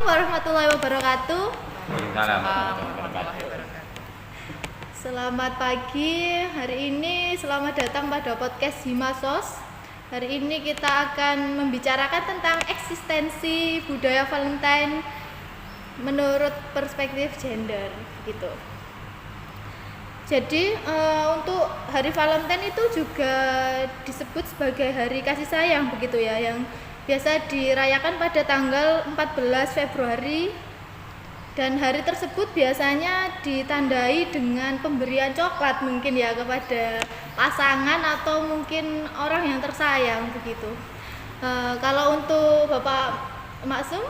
Warahmatullahi wabarakatuh. Waalaikumsalam. Selamat pagi. Hari ini selamat datang pada podcast Himasos. Hari ini kita akan membicarakan tentang eksistensi budaya Valentine menurut perspektif gender gitu. Jadi untuk hari Valentine itu juga disebut sebagai hari kasih sayang begitu ya, yang biasa dirayakan pada tanggal 14 Februari, dan hari tersebut biasanya ditandai dengan pemberian coklat mungkin ya kepada pasangan atau mungkin orang yang tersayang begitu. Kalau untuk Bapak Maksum,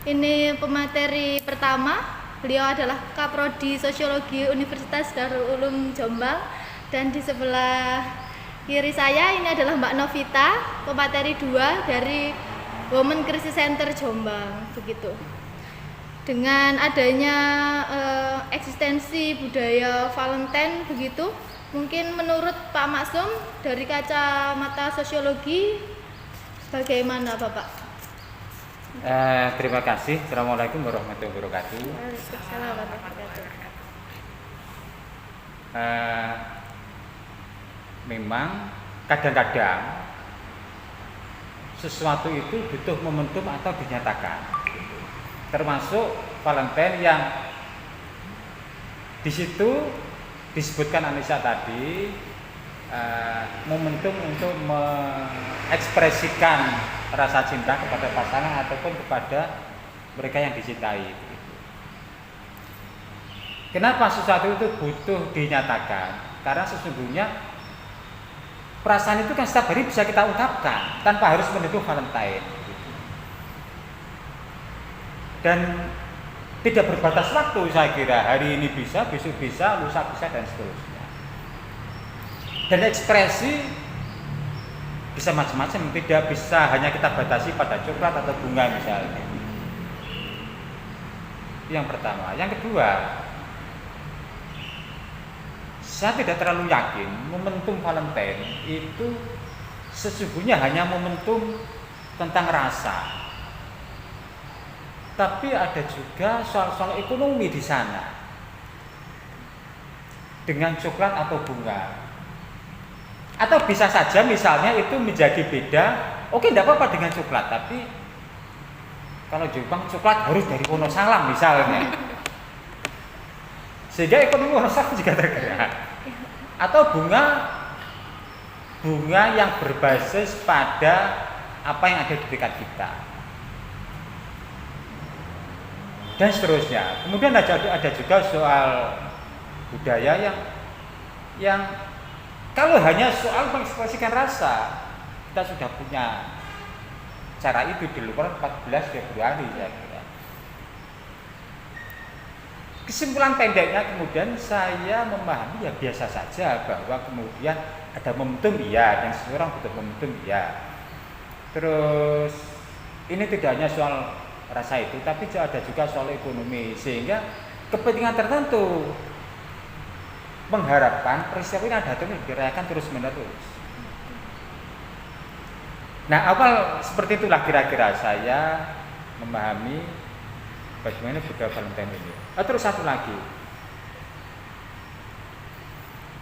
ini pemateri pertama, beliau adalah Kaprodi Sosiologi Universitas Darul Ulum Jombang, dan di sebelah kiri saya ini adalah Mbak Novita, pemateri 2 dari Women Crisis Center Jombang begitu. Dengan adanya eksistensi budaya Valentine begitu, mungkin menurut Pak Maksum dari kacamata sosiologi bagaimana Bapak? Terima kasih. Assalamualaikum warahmatullahi wabarakatuh. Waalaikumsalam warahmatullahi wabarakatuh. Memang kadang-kadang sesuatu itu butuh momentum atau dinyatakan, termasuk Valentine yang di situ disebutkan Anissa tadi, momentum untuk mengekspresikan rasa cinta kepada pasangan ataupun kepada mereka yang dicintai. Kenapa sesuatu itu butuh dinyatakan? Karena sesungguhnya perasaan itu kan setiap hari bisa kita ungkapkan tanpa harus menunggu Valentine. Dan tidak berbatas waktu, saya kira hari ini bisa, besok bisa, lusa bisa, dan seterusnya. Dan ekspresi bisa macam-macam, tidak bisa hanya kita batasi pada coklat atau bunga misalnya. Yang pertama. Yang kedua, saya tidak terlalu yakin momentum Valentine itu sesungguhnya hanya momentum tentang rasa. Tapi ada juga soal-soal ekonomi di sana. Dengan coklat atau bunga. Atau bisa saja misalnya itu menjadi beda. Oke, tidak apa-apa dengan coklat, tapi kalau Jepang coklat harus dari Wonosalam misalnya. Sehingga ekonomi Wonosalam juga tergerak. Atau bunga yang berbasis pada apa yang ada di dekat kita. Dan seterusnya. Kemudian ada juga soal budaya yang kalau hanya soal mengekspresikan rasa, kita sudah punya cara itu di luar 14 Februari saya kira. Kesimpulan pendeknya kemudian saya memahami ya biasa saja bahwa kemudian ada momentum iya, dan seseorang butuh momentum iya. Terus ini tidak hanya soal rasa itu, tapi ada juga soal ekonomi, sehingga kepentingan tertentu mengharapkan peristiwa ini ada ini dirayakan terus menerus. Nah, awal seperti itulah kira-kira saya memahami bagaimana budaya Valentine ini. Terus satu lagi,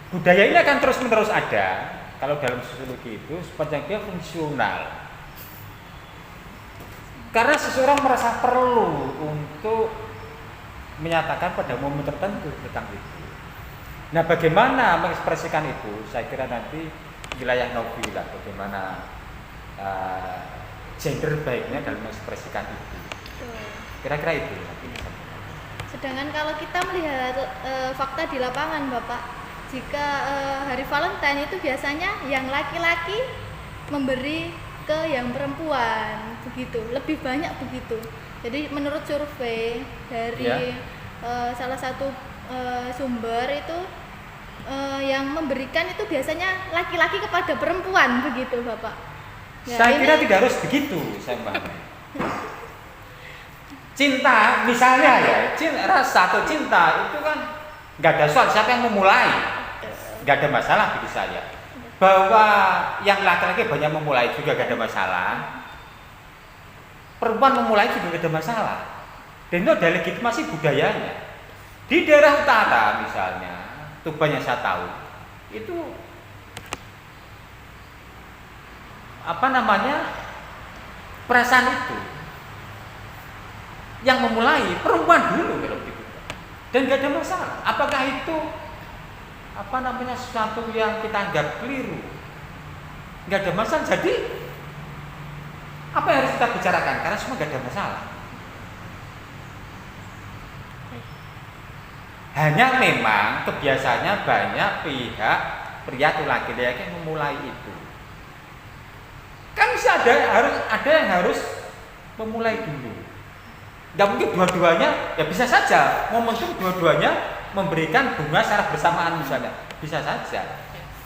budaya ini akan terus menerus ada kalau dalam sosiologi itu sepanjang dia fungsional. Karena seseorang merasa perlu untuk menyatakan pada momen tertentu tentang itu. Nah, bagaimana mengekspresikan itu? Saya kira nanti wilayah Novi lah, bagaimana gender baiknya dalam mengekspresikan itu. Kira-kira itu. Sedangkan kalau kita melihat fakta di lapangan, Bapak, jika hari Valentine itu biasanya yang laki-laki memberi ke yang perempuan begitu, lebih banyak begitu. Jadi menurut survei dari salah satu sumber itu yang memberikan itu biasanya laki-laki kepada perempuan begitu, Bapak. Ya, saya kira tidak harus begitu, saya paham. Cinta misalnya ya, rasa atau cinta itu kan nggak ada soal siapa yang memulai, nggak ada masalah bagi saya. Bahwa yang laki-laki banyak memulai juga gak ada masalah. perempuan memulai juga tidak ada masalah. Dan itu ada legitimasi budayanya. Di daerah utara misalnya, Tuban yang saya tahu, itu perasaan itu yang memulai perempuan dulu kalau begitu. Dan nggak ada masalah. Apakah itu sesuatu yang kita anggap keliru? Nggak ada masalah. Jadi apa yang harus kita bicarakan? Karena semua nggak ada masalah. Hanya memang kebiasaannya banyak pihak pria atau laki-laki yang memulai itu. Kan bisa ada yang harus memulai dulu. Nggak mungkin dua-duanya, ya bisa saja momentum dua-duanya memberikan bunga secara bersamaan misalnya, bisa saja.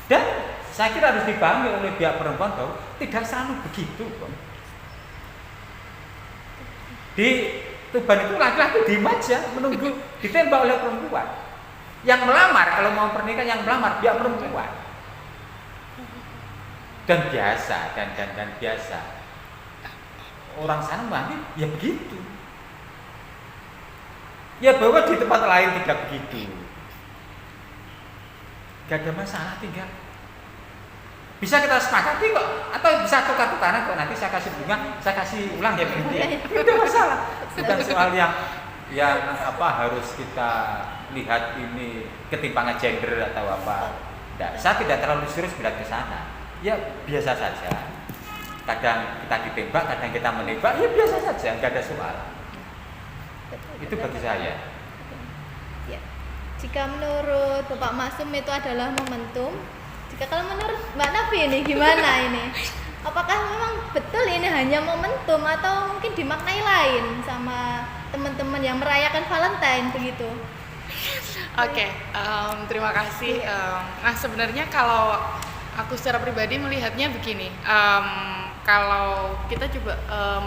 Dan saya kira harus dipahami oleh pihak perempuan bahwa tidak selalu begitu, Bang. Di Tuban itu laki-laki diem aja menunggu ditembak oleh perempuan. Yang melamar, kalau mau pernikahan yang melamar pihak perempuan. Dan biasa dan biasa. Orang sana memahami ya begitu. Ya bahwa di tempat lain tidak begitu. Gak ada masalah, tinggal bisa kita sepakati kok, atau bisa tukar-tukaran kok, nanti saya kasih bunga, saya kasih ulang ya berhenti. Tidak masalah. Bukan soal yang harus kita lihat ini ketimpangan gender atau apa. Tidak, saya tidak terlalu serius berat ke sana. Ya biasa saja. Kadang kita ditembak, kadang kita menembak, ya biasa saja, nggak ada soal. Itu bagi saya. Ya. Jika menurut Bapak Maksum itu adalah momentum, jika kalau menurut Mbak Nafi ini gimana ini? Apakah memang betul ini hanya momentum atau mungkin dimaknai lain sama teman-teman yang merayakan Valentine begitu? Oke, terima kasih. Nah sebenarnya kalau aku secara pribadi melihatnya begini, kalau kita coba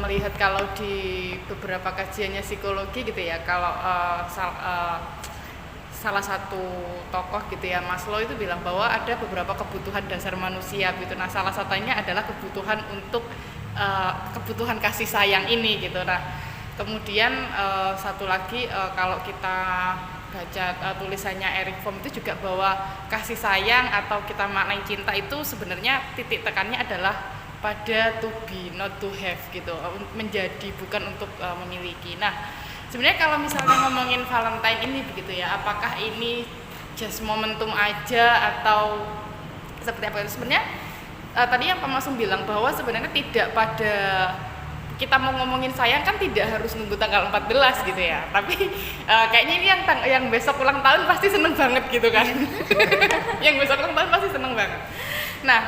melihat kalau di beberapa kajiannya psikologi gitu ya, kalau salah satu tokoh gitu ya, Maslow itu bilang bahwa ada beberapa kebutuhan dasar manusia gitu. Nah salah satunya adalah kebutuhan untuk kebutuhan kasih sayang ini gitu. Nah kemudian satu lagi kalau kita baca tulisannya Eric Fromm itu juga bahwa kasih sayang atau kita maknai cinta itu sebenarnya titik tekannya adalah pada to be not to have gitu, menjadi bukan untuk memiliki. Nah sebenarnya kalau misalnya ngomongin Valentine ini begitu ya, apakah ini just momentum aja atau seperti apa? Sebenarnya tadi yang Pak Masum bilang bahwa sebenarnya tidak pada kita mau ngomongin sayang kan tidak harus nunggu tanggal 14 gitu ya. Tapi kayaknya ini yang besok ulang tahun pasti seneng banget gitu kan. Yang besok ulang tahun pasti seneng banget. Nah,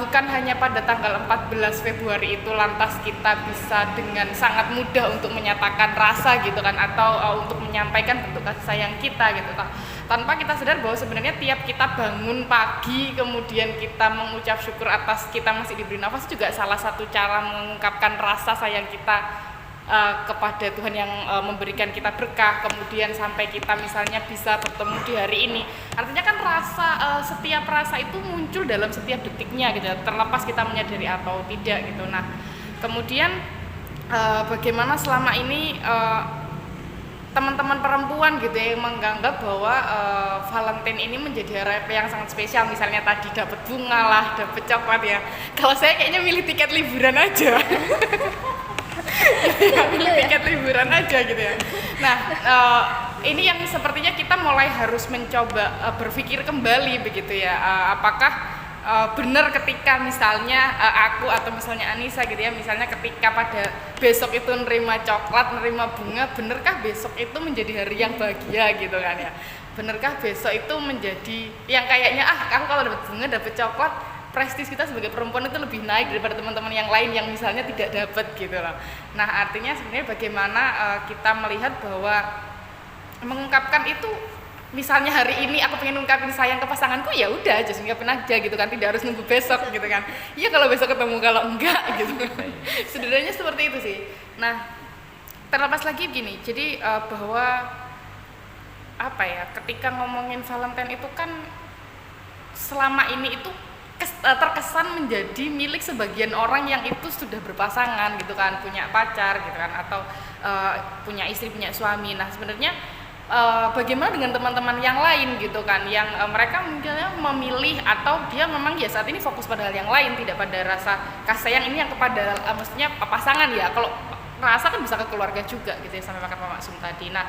bukan hanya pada tanggal 14 Februari itu lantas kita bisa dengan sangat mudah untuk menyatakan rasa gitu kan, atau untuk menyampaikan bentuk kasih sayang kita gitu kan, tanpa kita sadar bahwa sebenarnya tiap kita bangun pagi kemudian kita mengucap syukur atas kita masih diberi nafas juga salah satu cara mengungkapkan rasa sayang kita kepada Tuhan yang memberikan kita berkah, kemudian sampai kita misalnya bisa bertemu di hari ini. Artinya kan setiap rasa itu muncul dalam setiap detiknya gitu, terlepas kita menyadari atau tidak gitu. Nah, kemudian bagaimana selama ini teman-teman perempuan gitu yang menganggap bahwa Valentine ini menjadi hari yang sangat spesial, misalnya tadi dapat bunga lah, dapat coklat ya. Kalau saya kayaknya milih tiket liburan aja. Tiket liburan aja gitu ya. Nah, ini yang sepertinya kita mulai harus mencoba berpikir kembali begitu ya. Apakah benar ketika misalnya aku atau misalnya Anissa gitu ya, misalnya ketika pada besok itu nerima coklat, nerima bunga, benarkah besok itu menjadi hari yang bahagia gitu kan ya? Benarkah besok itu menjadi yang kayaknya kamu kalau dapat bunga, dapat coklat, prestis kita sebagai perempuan itu lebih naik daripada teman-teman yang lain yang misalnya tidak dapat gitu loh. Nah artinya sebenarnya bagaimana kita melihat bahwa mengungkapkan itu, misalnya hari ini aku pengen ungkapin sayang ke pasanganku, ya udah aja ungkapin aja gitu kan, tidak harus nunggu besok gitu kan. Iya kalau besok ketemu, kalau enggak gitu. Sederhananya seperti itu sih. Nah terlepas lagi gini, jadi bahwa apa ya, ketika ngomongin Valentine itu kan selama ini itu terkesan menjadi milik sebagian orang yang itu sudah berpasangan gitu kan, punya pacar gitu kan, atau punya istri, punya suami. Nah sebenarnya bagaimana dengan teman-teman yang lain gitu kan, yang mereka mungkin memilih atau dia memang ya saat ini fokus pada hal yang lain, tidak pada rasa kasih sayang ini yang kepada maksudnya pasangan ya. Kalau rasa kan bisa ke keluarga juga gitu ya, sampai makan Pak Maksum tadi. Nah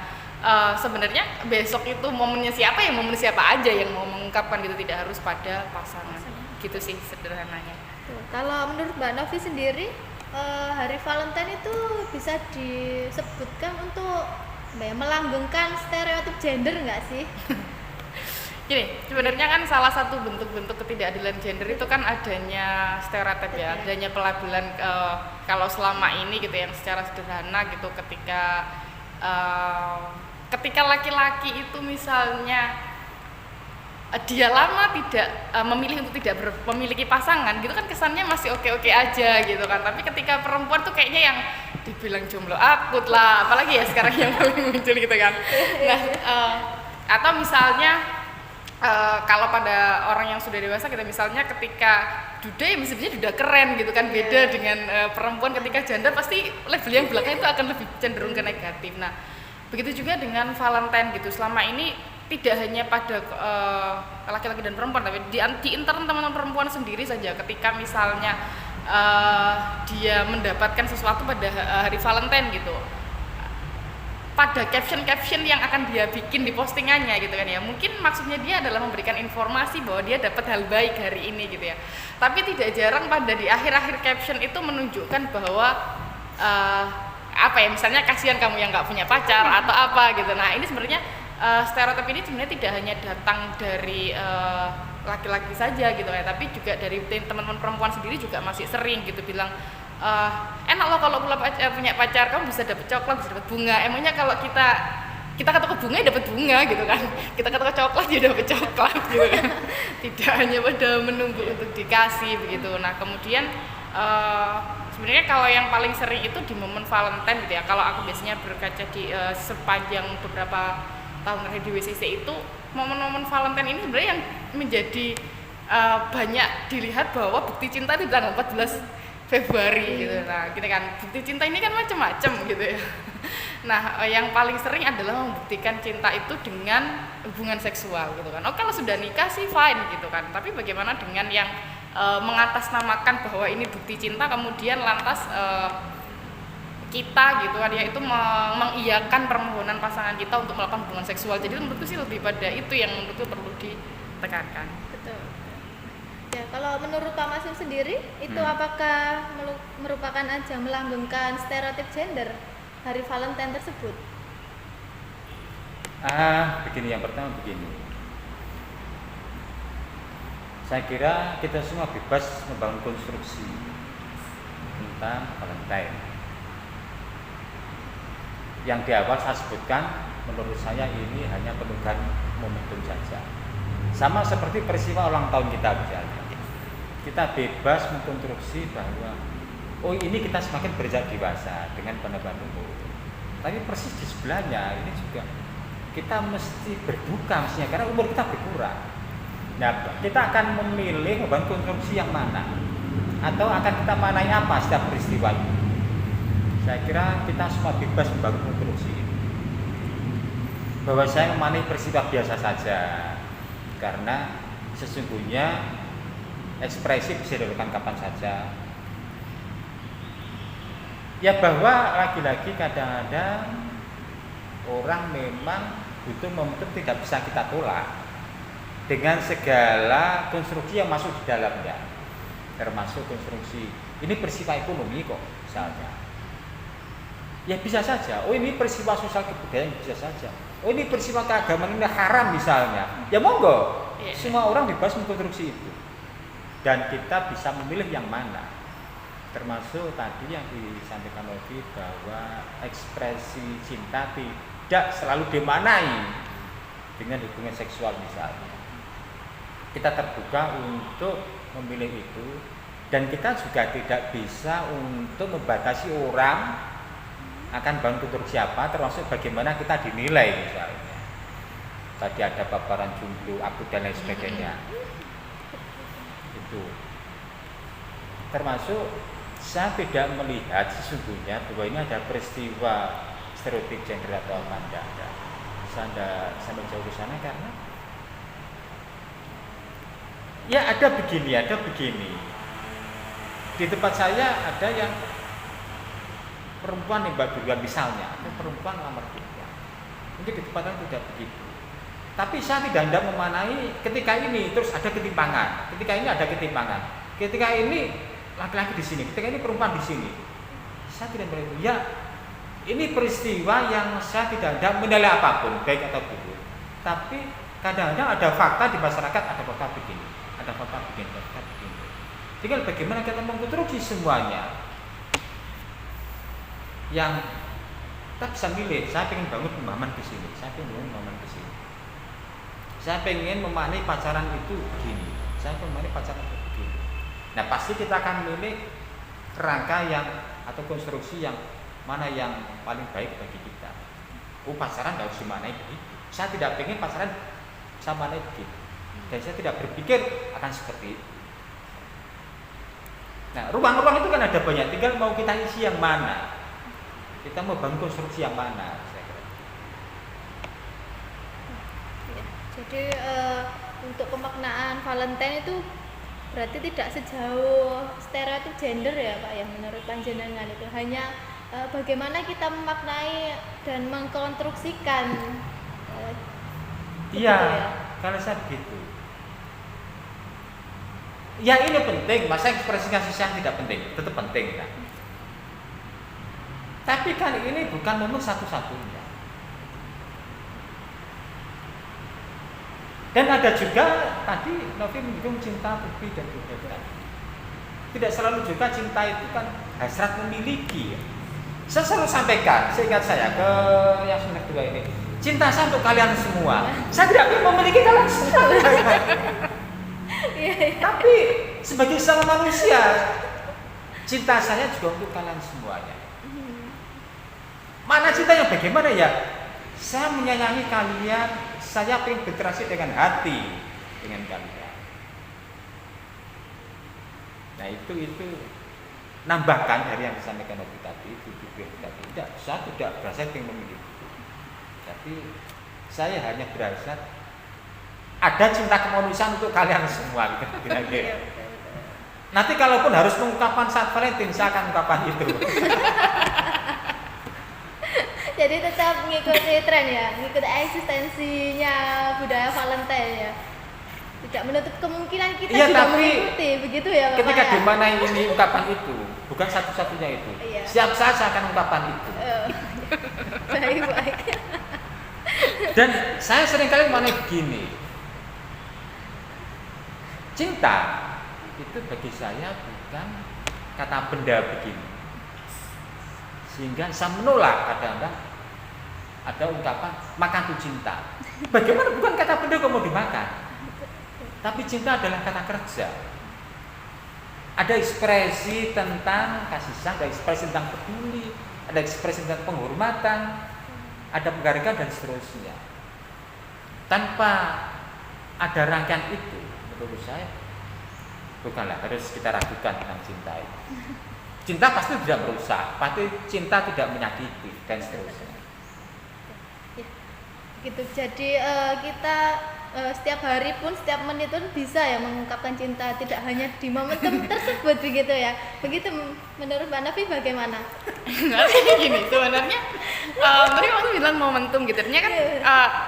sebenarnya besok itu momennya siapa ya, momen siapa aja yang mau mengungkapkan gitu, tidak harus pada pasangan gitu sih sederhananya. Kalau menurut Mbak Novi sendiri, hari Valentine itu bisa disebutkan untuk melanggengkan stereotip gender nggak sih? Gini, sebenarnya kan salah satu bentuk-bentuk ketidakadilan gender itu kan adanya stereotip ya, adanya pelabelan kalau selama ini gitu yang secara sederhana gitu, ketika laki-laki itu misalnya dia lama tidak memilih untuk tidak memiliki pasangan gitu kan, kesannya masih oke-oke aja gitu kan. Tapi ketika perempuan tuh kayaknya yang dibilang jomblo akut lah, apalagi ya sekarang yang paling muncul gitu kan. Nah atau misalnya kalau pada orang yang sudah dewasa kita misalnya ketika duda ya sebenarnya duda keren gitu kan, beda dengan perempuan. Ketika janda pasti label yang belakang itu akan lebih cenderung ke negatif. Nah begitu juga dengan Valentine gitu, selama ini tidak hanya pada laki-laki dan perempuan, tapi di internal teman-teman perempuan sendiri saja, ketika misalnya dia mendapatkan sesuatu pada hari Valentine gitu, pada caption yang akan dia bikin di postingannya gitu kan ya, mungkin maksudnya dia adalah memberikan informasi bahwa dia dapat hal baik hari ini gitu ya, tapi tidak jarang pada di akhir-akhir caption itu menunjukkan bahwa apa ya, misalnya kasihan kamu yang nggak punya pacar atau apa gitu. Nah ini sebenarnya stereotip ini sebenarnya tidak hanya datang dari laki-laki saja gitu ya, tapi juga dari teman-teman perempuan sendiri juga masih sering gitu bilang enak loh kalau punya pacar, kamu bisa dapat coklat, bisa dapat bunga. Emangnya kalau kita ke toko bunga ya dapat bunga gitu kan, kita ke toko coklat ya dapat coklat gitu kan. Tidak hanya pada menunggu untuk dikasih begitu. Nah kemudian sebenarnya kalau yang paling sering itu di momen Valentine gitu ya, kalau aku biasanya berkaca di sepanjang beberapa tahun terakhir di WCC itu, momen-momen Valentine ini sebenarnya yang menjadi banyak dilihat bahwa bukti cinta di tanggal 14 Februari gitu. Nah, gitu kan, bukti cinta ini kan macam-macam gitu ya. Nah, yang paling sering adalah membuktikan cinta itu dengan hubungan seksual gitu kan. Oh, kalau sudah nikah sih fine gitu kan. Tapi bagaimana dengan yang mengatasnamakan bahwa ini bukti cinta, kemudian lantas kita gitu kan ya itu mengiyakan permohonan pasangan kita untuk melakukan hubungan seksual. Jadi menurutku sih lebih pada itu yang menurutku perlu ditekankan. Betul. Ya, kalau menurut Pak Maksum sendiri itu apakah merupakan ajang melanggengkan stereotip gender hari Valentine tersebut? Begini, yang pertama begini. Saya kira kita semua bebas membangun konstruksi tentang Valentine. Yang di awal saya sebutkan, menurut saya ini hanya penunggang momentum saja. Sama seperti peristiwa ulang tahun kita misalnya. Kita bebas mengkonstruksi bahwa oh ini kita semakin beranjak dewasa dengan penambahan umur. Tapi persis di sebelahnya ini juga kita mesti berduka mestinya karena umur kita berkurang. Nah, kita akan memilih membangun konstruksi yang mana, atau akan kita manai apa setiap peristiwa itu. Saya kira kita semua bebas membangun konstruksi ini. Bahwa saya memanai peristiwa biasa saja, karena sesungguhnya ekspresi bisa dilakukan kapan saja. Ya bahwa lagi-lagi kadang-kadang orang memang butuh momentum tidak bisa kita tolak dengan segala konstruksi yang masuk di dalamnya, termasuk konstruksi ini peristiwa ekonomi kok misalnya. Ya bisa saja, oh ini peristiwa sosial kebudayaan bisa saja. Oh ini peristiwa keagamaan ini haram misalnya. Ya monggo, semua orang bebas mengkonstruksi itu. Dan kita bisa memilih yang mana. Termasuk tadi yang disampaikan Novi bahwa ekspresi cinta tidak selalu dimaknai dengan hubungan seksual misalnya. Kita terbuka untuk memilih itu, dan kita juga tidak bisa untuk membatasi orang akan bantu untuk siapa, termasuk bagaimana kita dinilai misalnya. Tadi ada paparan jomblo, akut dan lain sebagainya. begitu. Termasuk saya tidak melihat sesungguhnya bahwa ini ada peristiwa stereotip gender atau apa, enggak ada. Saya tidak sampai jauh ke sana karena ya ada begini. Di tempat saya ada yang perempuan nembak duluan misalnya, atau perempuan lamar duluan. Mungkin di tempat lain tidak begitu. Tapi saya tidak hendak memanai ketika ini terus ada ketimpangan. Ketika ini ada ketimpangan. Ketika ini laki-laki di sini, ketika ini perempuan di sini. Saya tidak berani. Ya, ini peristiwa yang saya tidak hendak menilai apapun, baik atau buruk. Tapi kadang-kadang ada fakta di masyarakat, ada fakta begini, ada fakta begini, ada fakta begini. Tinggal bagaimana kita mengkonstruksi semuanya. Yang kita bisa milih, saya ingin bangun pemahaman di sini, saya ingin bangun pemahaman di sini. Saya ingin memaknai pacaran itu begini, saya ingin memaknai pacaran itu begini. Nah pasti kita akan memilih kerangka yang atau konstruksi yang mana yang paling baik bagi kita. Oh pacaran harus dimaknai begitu. Saya tidak ingin pacaran saya maknai begitu. Dan saya tidak berpikir akan seperti itu. Nah ruang-ruang itu kan ada banyak, tinggal mau kita isi yang mana. Kita mau bangun konstruksi yang mana, saya kira. Ya, jadi untuk pemaknaan Valentine itu berarti tidak sejauh stereotip gender ya Pak, yang menurut panjenengan itu hanya bagaimana kita memaknai dan mengkonstruksikan. Iya, ya? kalau saya begitu. Ya ini penting, masa ekspresi kasih sayang tidak penting, tetap penting kan. Tapi kan ini bukan momen satu-satunya. Dan ada juga tadi Novi menyinggung cinta bukti dan kebaikan. Tidak selalu juga cinta itu kan hasrat memiliki. Saya selalu sampaikan, seingat saya ke yang sudah dua ini, cinta saya untuk kalian semua. Saya tidak ingin memiliki kalian semua. Tapi sebagai sama manusia, cinta saya juga untuk kalian semuanya. Mana cintanya bagaimana ya? Saya menyayangi kalian, saya ingin berinteraksi dengan hati dengan kalian. Nah itu nambahkan dari yang disampaikan Novi tadi itu tadi. Tidak, saya tidak berasa ingin memiliki. Tapi saya hanya berasa ada cinta kemanusiaan untuk kalian semua. Kira-kira. Nanti kalaupun harus mengungkapkan saat Valentine, saya akan ungkapkan itu. Jadi tetap mengikuti tren ya, mengikuti eksistensinya budaya Valentine ya. Tidak menutup kemungkinan kita iya, juga tapi mengikuti, begitu ya Bapak. Ketika ya? di mana ini ungkapan itu, bukan satu-satunya itu. Iya. Siap saja saya akan ungkapan itu. Baik. Dan saya seringkali memaknai begini. Cinta itu bagi saya bukan kata benda begini. Sehingga saya menolak kadang-kadang ada ungkapan makan tuh cinta. Bagaimana bukan kata benda kok mau dimakan? Tapi cinta adalah kata kerja. Ada ekspresi tentang kasih sayang, ada ekspresi tentang peduli, ada ekspresi tentang penghormatan, ada penghargaan dan seterusnya. Tanpa ada rangkaian itu, menurut saya bukanlah harus kita ragukan tentang cinta itu. Cinta pasti tidak merusak, pasti cinta tidak menyakiti dan seterusnya. Ya, gitu. Jadi kita setiap hari pun, setiap menit pun bisa ya mengungkapkan cinta, tidak hanya di momentum tersebut begitu ya. Begitu menurut Mbak Novi bagaimana? Gini sebenarnya, tadi waktu bilang momentum gitu, ternyata kan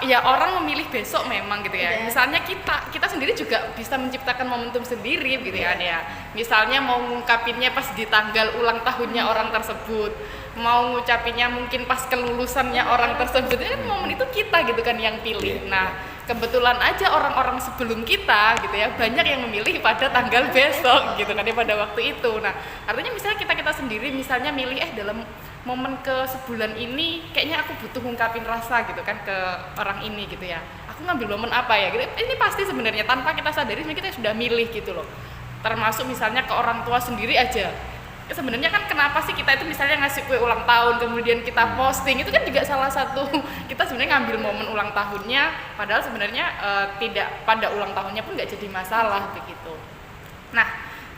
ya orang memilih besok memang gitu ya. Misalnya kita sendiri juga bisa menciptakan momentum sendiri gitu ya. Misalnya mau ngungkapinnya pas di tanggal ulang tahunnya orang tersebut, mau ngucapinnya mungkin pas kelulusannya orang tersebut, kan momen itu kita gitu kan yang pilih. Nah kebetulan aja orang-orang sebelum kita gitu ya banyak yang memilih pada tanggal besok gitu kan ya, pada waktu itu. Nah artinya misalnya kita sendiri misalnya milih dalam momen ke sebulan ini kayaknya aku butuh ngungkapin rasa gitu kan ke orang ini gitu ya, aku ngambil momen apa ya gitu. Ini pasti sebenarnya tanpa kita sadari kita sudah milih gitu loh. Termasuk misalnya ke orang tua sendiri aja, sebenarnya kan kenapa sih kita itu misalnya ngasih kue ulang tahun kemudian kita posting, itu kan juga salah satu kita sebenarnya ngambil momen ulang tahunnya, padahal sebenarnya tidak pada ulang tahunnya pun nggak jadi masalah begitu. Nah,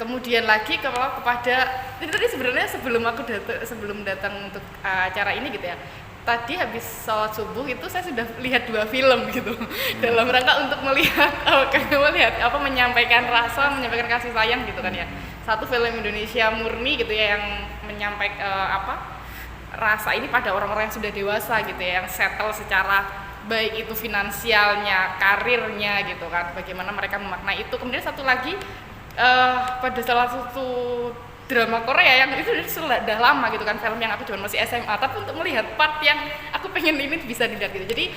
kemudian lagi kalau kepada ini tadi sebenarnya sebelum datang untuk acara ini gitu ya. Tadi habis sholat subuh itu saya sudah lihat 2 film gitu dalam rangka untuk melihat menyampaikan rasa, menyampaikan kasih sayang gitu kan ya. Satu film Indonesia murni gitu ya yang menyampaikan rasa ini pada orang-orang yang sudah dewasa gitu ya, yang settle secara baik itu finansialnya, karirnya gitu kan. Bagaimana mereka memaknai itu. Kemudian satu lagi pada salah satu drama Korea yang itu sudah lama gitu kan, film yang aku cuma masih SMA, tapi untuk melihat part yang aku pengen ini bisa dilihat gitu. Jadi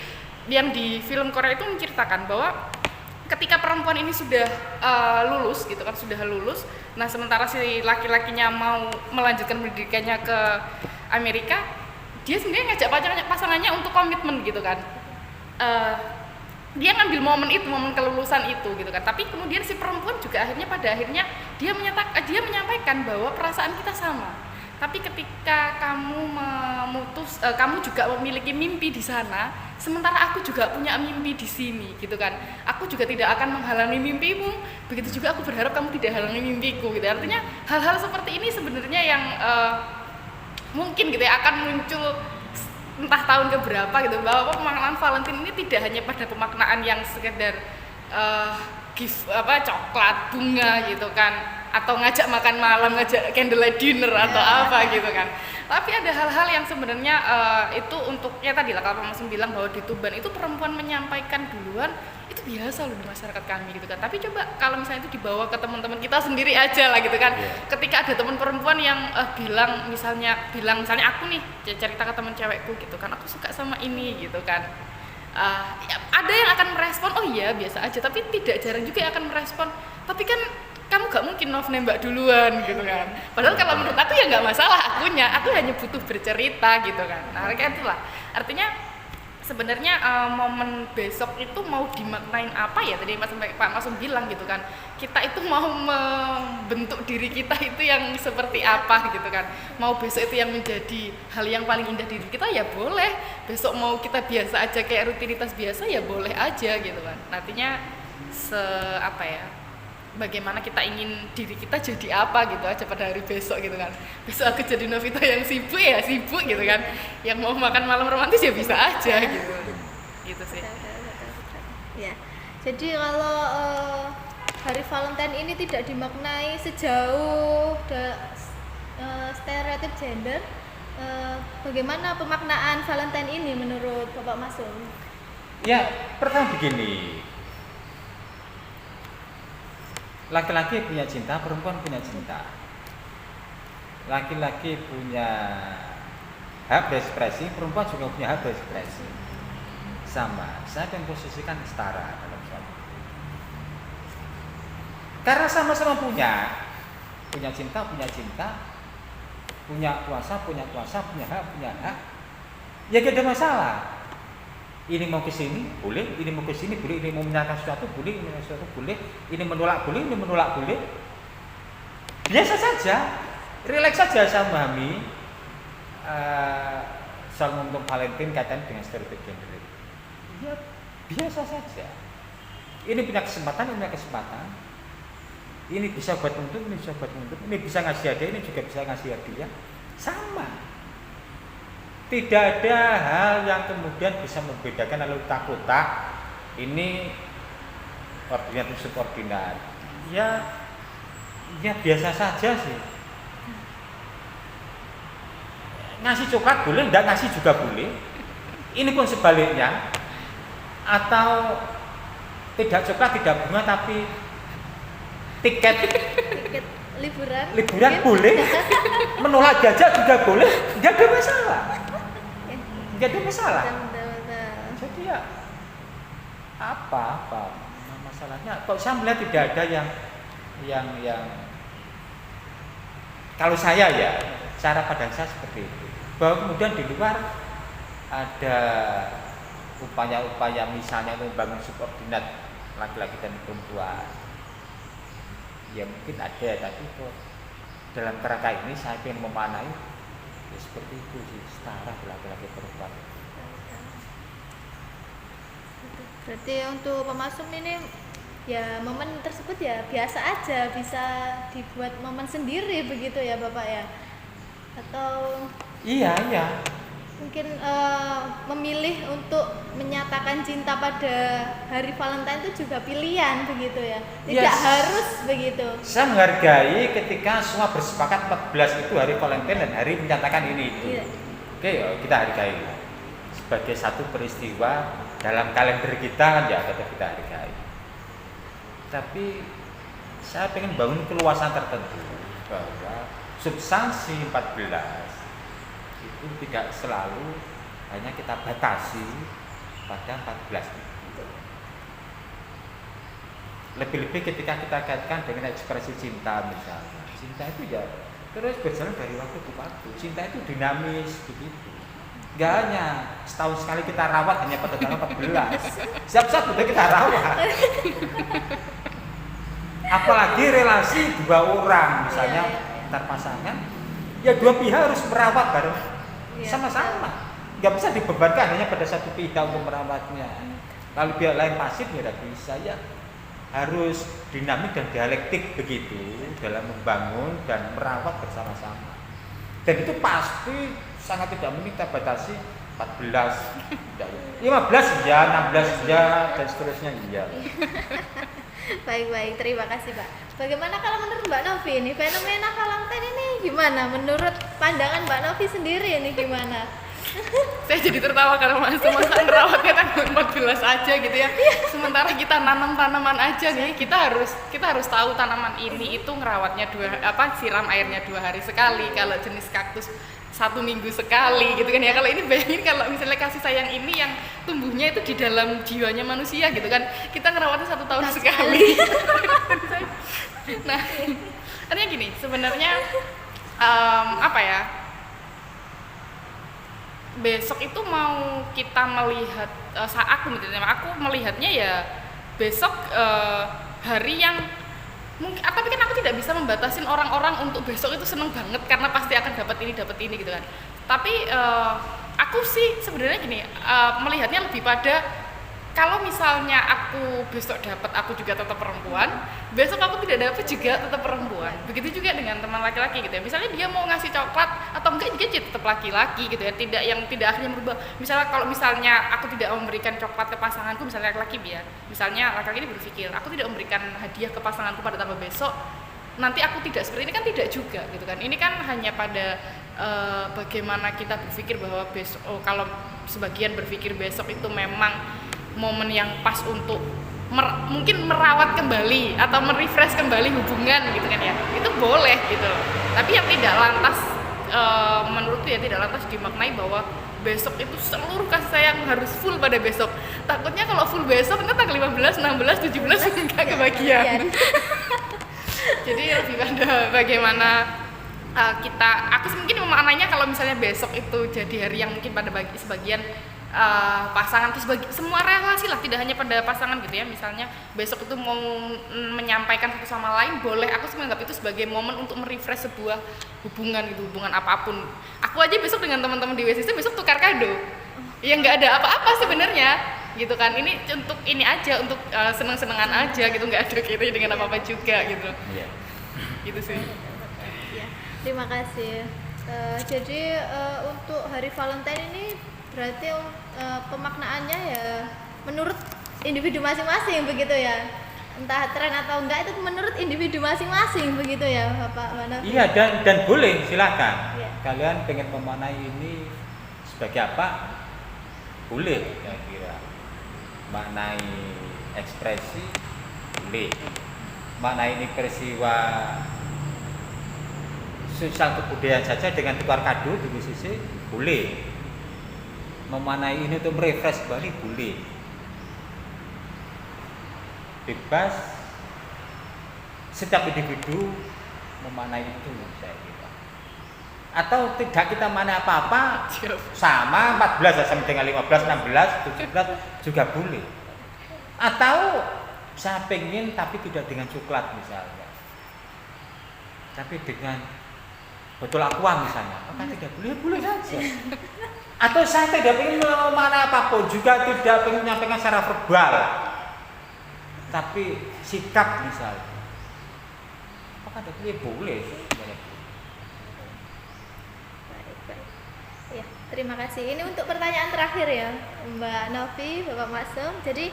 yang di film Korea itu menceritakan bahwa ketika perempuan ini sudah lulus gitu kan, sudah lulus, nah sementara si laki-lakinya mau melanjutkan pendidikannya ke Amerika, dia sendiri ngajak pasangannya untuk komitmen gitu kan. Dia ngambil momen itu, momen kelulusan itu gitu kan. Tapi kemudian si perempuan juga pada akhirnya dia menyampaikan bahwa perasaan kita sama. Tapi ketika kamu kamu juga memiliki mimpi di sana, sementara aku juga punya mimpi di sini gitu kan. Aku juga tidak akan menghalangi mimpimu, begitu juga aku berharap kamu tidak halangi mimpiku gitu. Artinya hal-hal seperti ini sebenarnya yang mungkin gitu ya akan muncul entah tahun keberapa gitu, bahwa pemaknaan Valentine ini tidak hanya pada pemaknaan yang sekedar gift coklat, bunga gitu kan, atau ngajak makan malam, ngajak candlelight dinner atau apa gitu kan. Tapi ada hal-hal yang sebenarnya itu untuknya tadi lah, kalau Mas bilang bahwa di Tuban itu perempuan menyampaikan duluan, itu biasa loh di masyarakat kami gitu kan. Tapi coba kalau misalnya itu dibawa ke teman-teman kita sendiri aja lah gitu kan. Ketika ada teman perempuan yang bilang misalnya aku nih cerita ke teman cewekku gitu kan, aku suka sama ini gitu kan. Ada yang akan merespon, oh iya biasa aja, tapi tidak jarang juga yang akan merespon, tapi kan kamu gak mungkin nembak duluan gitu kan. Padahal kalau menurut aku ya gak masalah, aku hanya butuh bercerita gitu kan. Nah kayak itulah, artinya sebenarnya momen besok itu mau dimaknain apa ya, tadi Pak Mas bilang gitu kan, kita itu mau membentuk diri kita itu yang seperti apa gitu kan. Mau besok itu yang menjadi hal yang paling indah diri kita ya boleh, besok mau kita biasa aja kayak rutinitas biasa ya boleh aja gitu kan. Artinya bagaimana kita ingin diri kita jadi apa gitu aja pada hari besok gitu kan. Besok aku jadi Novita yang sibuk ya sibuk gitu kan, yang mau makan malam romantis ya bisa aja gitu. Gitu sih ya. Jadi kalau hari Valentine ini tidak dimaknai sejauh stereotip gender, bagaimana pemaknaan Valentine ini menurut Bapak Masum? Ya, pertama begini, laki-laki punya cinta, perempuan punya cinta. Laki-laki punya hak berekspresi, perempuan juga punya hak berekspresi. Sama, saya akan posisikan setara dalam suatu. Karena sama-sama punya cinta, punya kuasa, punya hak, ya gak ada masalah. Ini mau ke sini boleh, ini mau ke sini boleh, ini mau menyatakan sesuatu boleh, ini menyatakan sesuatu boleh, ini menolak boleh. Biasa saja, rileks saja. Saya memahami soal untuk Valentine kaitan dengan stereotip gender. Ya biasa saja. Ini punya kesempatan, ini bisa buat untuk, ini bisa ngasih hadiah, ini juga bisa ngasih hadiah, sama. Tidak ada hal yang kemudian bisa membedakan lalu kotak ini ordinat subordinat. Ya biasa saja sih. Ngasih coklat boleh, enggak ngasih juga boleh. Ini pun sebaliknya. Atau tidak coklat, tidak bunga, tapi tiket liburan boleh. Menolak jajak juga boleh, enggak ada masalah. Jadi ya apa masalahnya? Kok saya melihat tidak ada yang kalau saya ya cara pandang saya seperti itu, bahwa kemudian di luar ada upaya-upaya misalnya membangun subordinat laki-laki dan perempuan, ya mungkin ada, tapi kok dalam kerangka ini saya ingin memanai ya seperti itu sih, setara laki-laki perempuan. Berarti untuk pemasum ini ya momen tersebut ya biasa aja, bisa dibuat momen sendiri begitu ya Bapak ya, atau Iya, iya. mungkin memilih untuk menyatakan cinta pada hari Valentine itu juga pilihan begitu ya, tidak Yes. harus begitu. Saya menghargai ketika semua bersepakat 14 itu hari Valentine dan hari menyatakan ini itu. Iya. Oke, ya, kita hargai sebagai satu peristiwa dalam kalender kita kan ya kita hargai. Tapi saya pengen bangun keluasan tertentu bahwa substansi 14 itu tidak selalu hanya kita batasi pada 14 itu. Lebih-lebih ketika kita kaitkan dengan ekspresi cinta misalnya. Cinta itu ya terus berjalan dari waktu ke waktu. Cinta itu dinamis begitu. Gak hanya setahun sekali kita rawat hanya pada tanggal 14. Siap-siap udah kita rawat. Apalagi relasi dua orang misalnya antar pasangan, ya dua pihak harus merawat bareng sama-sama. Nggak bisa dibebankan hanya pada satu pihak untuk merawatnya. Kalau pihak lain pasif ya tidak bisa, ya harus dinamik dan dialektik begitu dalam membangun dan merawat bersama-sama. Dan itu pasti sangat tidak mungkin kita batasi 14, 15 ya, 16 ya, dan seterusnya ya. Baik, terima kasih Pak. Bagaimana kalau menurut Mbak Novi ini, fenomena Valentine ini gimana? Menurut pandangan Mbak Novi sendiri ini gimana? Saya jadi tertawa karena masa ngerawatnya tanggal 14 aja gitu ya. Sementara kita nanam tanaman aja nih, kita harus tahu tanaman ini itu ngerawatnya siram airnya 2 hari sekali. Kalau jenis kaktus 1 minggu sekali gitu kan ya. Kalau ini bayangin kalau misalnya kasih sayang ini yang tumbuhnya itu di dalam jiwanya manusia gitu kan, kita ngerawatnya 1 tahun sekali. Nah, artinya gini, sebenarnya besok itu mau kita melihat aku melihatnya ya besok hari yang mungkin, tapi kan aku tidak bisa membatasin orang-orang untuk besok itu seneng banget karena pasti akan dapat ini gitu kan. Tapi aku sih sebenarnya gini, melihatnya lebih pada kalau misalnya aku besok dapat, aku juga tetap perempuan, besok aku tidak dapat juga tetap perempuan. Begitu juga dengan teman laki-laki gitu ya. Misalnya dia mau ngasih coklat atau enggak, dia tetap laki-laki gitu ya. Tidak akhirnya berubah. Misalnya kalau misalnya aku tidak memberikan coklat ke pasanganku, misalnya laki-laki ya. Misalnya laki-laki ini berpikir, aku tidak memberikan hadiah ke pasanganku pada tanggal besok, nanti aku tidak seperti ini, kan tidak juga gitu kan. Ini kan hanya pada bagaimana kita berpikir bahwa besok, kalau sebagian berpikir besok itu memang momen yang pas untuk mungkin merawat kembali atau merefresh kembali hubungan gitu kan ya, itu boleh gitu loh. Tapi yang tidak lantas menurutku ya tidak lantas dimaknai bahwa besok itu seluruh kasih sayang harus full pada besok. Takutnya kalau full besok nanti tanggal 15, 16, 17 nggak kebagian. Jadi lebih pada bagaimana aku mungkin memaknainya kalau misalnya besok itu jadi hari yang mungkin pada sebagian pasangan, terus semua relasi lah, tidak hanya pada pasangan gitu ya. Misalnya besok itu mau menyampaikan satu sama lain, boleh. Aku sih menganggap itu sebagai momen untuk merefresh sebuah hubungan gitu, hubungan apapun. Aku aja besok dengan teman-teman di WSIS besok tukar kado, ya nggak ada apa-apa sebenarnya gitu kan. Ini untuk ini aja, untuk seneng-senengan aja gitu, nggak ada kaitannya dengan apa-apa juga gitu. Gitu sih. Ya, terima kasih. Jadi untuk hari Valentine ini berarti pemaknaannya ya menurut individu masing-masing begitu ya, entah tren atau enggak itu menurut individu masing-masing begitu ya Bapak Mana? Iya, dan boleh silakan. Ya. Kalian pengen memaknai ini sebagai apa? Boleh, saya kira. Maknai ekspresi boleh. Maknai ini peristiwa sosial kebudayaan saja dengan tukar kado di sisi boleh. Memaknai ini untuk merefresh kembali boleh, bebas setiap individu memaknai itu, saya kira. Atau tidak kita mana apa-apa sama 14 sama dengan 15, 16, 17 juga boleh. Atau saya pengen tapi tidak dengan coklat misalnya, tapi dengan botol aqua misalnya, maka tidak boleh, boleh saja. Atau saya tidak ingin memaknai apapun, juga tidak ingin menyampaikan secara verbal, tapi sikap misalnya, apakah ada boleh? Baik. Ya, terima kasih. Ini untuk pertanyaan terakhir ya, Mbak Novi, Bapak Maksum. Jadi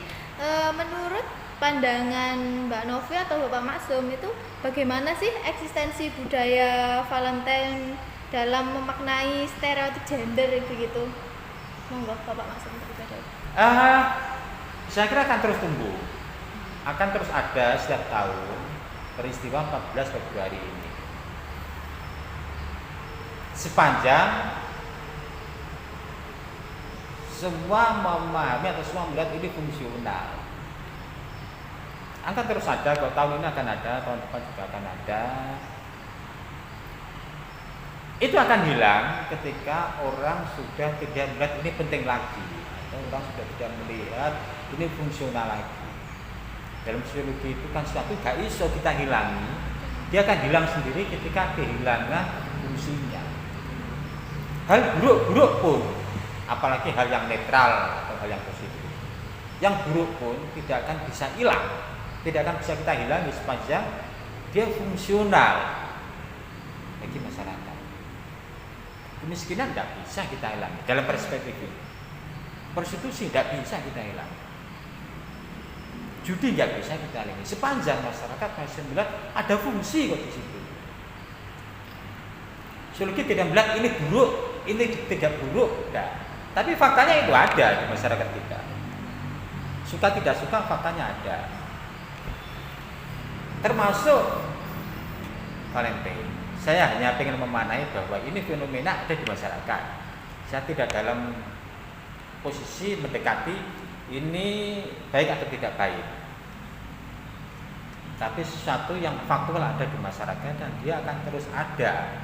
menurut pandangan Mbak Novi atau Bapak Maksum itu bagaimana sih eksistensi budaya Valentine dalam memaknai stereotip gender begitu? Monggo Bapak Maksum terlebih dahulu. Saya kira akan terus tumbuh, akan terus ada setiap tahun peristiwa 14 Februari ini. Sepanjang semua memahami atau semua melihat ini fungsional, akan terus ada. Kalau tahun ini akan ada, tahun depan juga akan ada. Itu akan hilang ketika orang sudah tidak melihat ini penting lagi, atau orang sudah tidak melihat ini fungsional lagi. Dalam psikologi itu kan sesuatu gak iso kita hilangi, dia akan hilang sendiri ketika kehilangan fungsinya. Hal buruk-buruk pun, apalagi hal yang netral atau hal yang positif, yang buruk pun tidak akan bisa hilang, tidak akan bisa kita hilangi sepanjang dia fungsional bagi masyarakat. Kemiskinan tidak bisa kita hilangi dalam perspektif ini. Prostitusi tidak bisa kita hilangi. Judi tidak bisa kita hilangi sepanjang masyarakat masih melihat ada fungsi kok di situ. Psikologi tidak melihat ini buruk, ini tidak buruk, tidak. Tapi faktanya itu ada di masyarakat kita. Suka tidak suka faktanya ada. Termasuk Valentine. Saya hanya ingin memanai bahwa ini fenomena ada di masyarakat. Saya tidak dalam posisi mendekati ini baik atau tidak baik. Tapi sesuatu yang faktual ada di masyarakat dan dia akan terus ada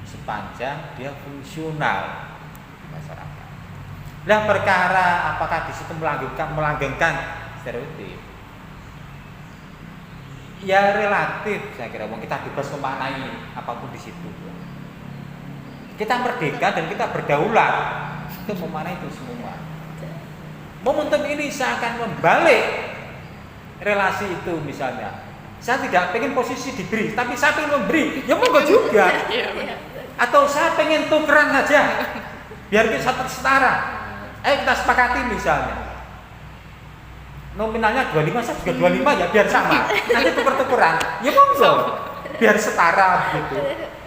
sepanjang dia fungsional di masyarakat. Nah, perkara apakah di situ melanggengkan stereotip? Ya relatif, saya kira. Kita bebas memaknai apapun di situ. Kita merdeka dan kita berdaulat untuk memaknai itu semua. Momentum ini saya akan membalik relasi itu misalnya. Saya tidak pengen posisi diberi, tapi saya pengen memberi. Ya monggo juga. Atau saya pengen tukeran aja, biar kita satu setara. Kita sepakati misalnya nominalnya 25, saya juga 25 ya biar sama. Nanti tuker-tukeran, ya monggo, biar setara gitu.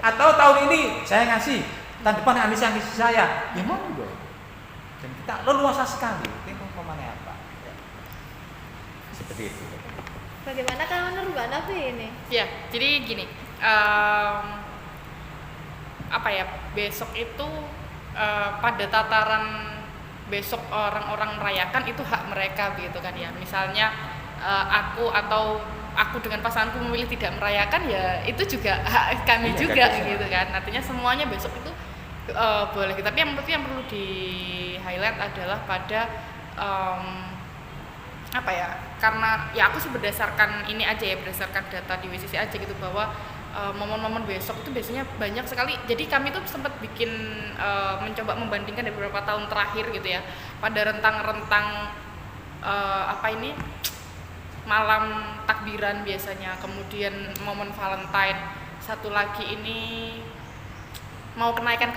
Atau tahun ini saya ngasih, tahun depan Anissa ngasih saya, ya monggo. Dan kita leluasa sekali. Itu umpamanya apa? Seperti itu. Bagaimana kalau menurut Mbak Novi ini? Ya, jadi gini, apa ya? Besok itu pada tataran besok orang-orang merayakan itu hak mereka begitu kan ya. Misalnya aku dengan pasanganku memilih tidak merayakan, ya itu juga hak kami juga gitu kan. Artinya semuanya besok itu boleh. Tapi yang perlu di highlight adalah pada apa ya? Karena ya aku sih berdasarkan ini aja ya, berdasarkan data di WCC aja gitu, bahwa momen-momen besok itu biasanya banyak sekali. Jadi kami tuh sempat bikin mencoba membandingkan dari beberapa tahun terakhir gitu ya, pada rentang-rentang malam takbiran biasanya, kemudian momen Valentine, satu lagi ini mau kenaikan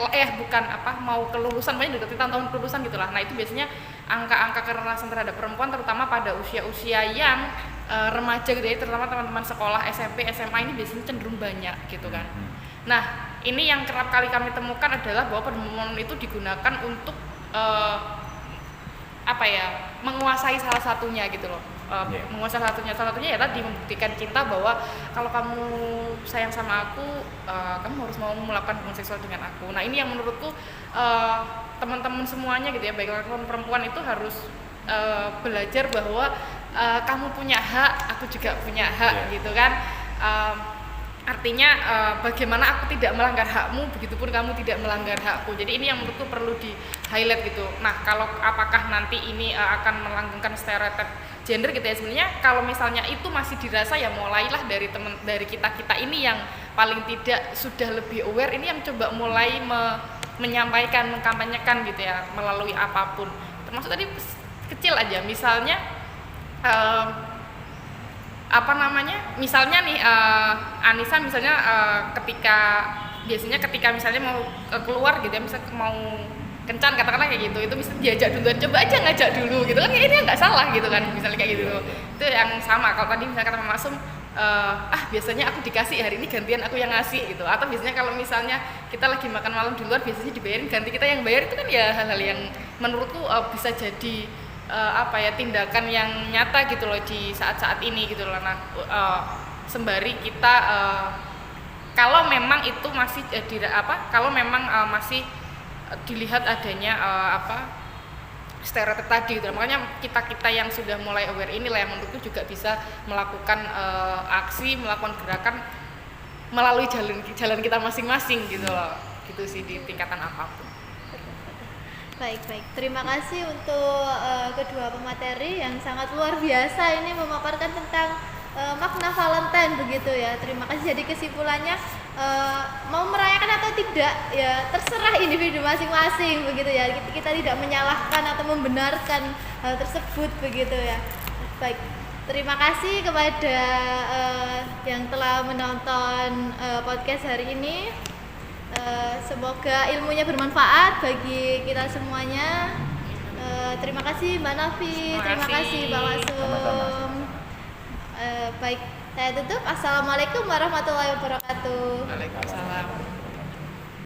mau kelulusan, banyak deketin tahun kelulusan gitulah. Nah itu biasanya angka-angka kekerasan terhadap perempuan terutama pada usia-usia yang remaja gitu ya, terutama teman-teman sekolah SMP, SMA ini biasanya cenderung banyak gitu kan. Nah ini yang kerap kali kami temukan adalah bahwa momen itu digunakan untuk menguasai salah satunya gitu loh. Menguasai salah satunya ya tadi membuktikan cinta, bahwa kalau kamu sayang sama aku, kamu harus mau melakukan hubungan seksual dengan aku. Nah ini yang menurutku teman-teman semuanya gitu ya, baik laki-laki perempuan itu harus belajar bahwa kamu punya hak, aku juga punya hak gitu kan. Artinya bagaimana aku tidak melanggar hakmu, begitupun kamu tidak melanggar hakku. Jadi ini yang menurutku perlu di highlight gitu. Nah kalau apakah nanti ini akan melanggengkan stereotip gender gitu ya, sebenarnya kalau misalnya itu masih dirasa, ya mulailah dari kita ini yang paling tidak sudah lebih aware, ini yang coba mulai menyampaikan, mengkampanyekan gitu ya, melalui apapun. Termasuk tadi kecil aja, misalnya apa namanya, misalnya nih Anissa misalnya biasanya ketika misalnya mau keluar gitu ya, misalnya mau kencan katakanlah kayak gitu, itu bisa diajak duluan, coba aja ngajak dulu gitu kan, ini nggak salah gitu kan, misalnya kayak gitu. Itu yang sama. Kalau tadi misalnya kata Mas Maksum, biasanya aku dikasih, hari ini gantian aku yang ngasih gitu, atau biasanya kalau misalnya kita lagi makan malam di luar biasanya dibayarin, ganti kita yang bayar, itu kan ya hal-hal yang menurutku bisa jadi tindakan yang nyata gitu loh di saat-saat ini gitu loh. Nah, sembari kita kalau memang itu masih kalau memang masih dilihat adanya stereotip tadi gitu. Makanya kita yang sudah mulai aware inilah yang menurutku juga bisa melakukan aksi, melakukan gerakan melalui jalan kita masing-masing gitu loh. Gitu sih di tingkatan apapun. Baik. Terima kasih untuk kedua pemateri yang sangat luar biasa ini memaparkan tentang makna Valentine begitu ya. Terima kasih. Jadi kesimpulannya mau merayakan atau tidak ya terserah individu masing-masing begitu ya. Kita tidak menyalahkan atau membenarkan hal tersebut begitu ya. Baik. Terima kasih kepada yang telah menonton podcast hari ini. Semoga ilmunya bermanfaat bagi kita semuanya. Terima kasih Mbak Nafi, terima kasih Mbak Maksum. Baik, saya tutup. Assalamualaikum warahmatullahi wabarakatuh. Waalaikumsalam.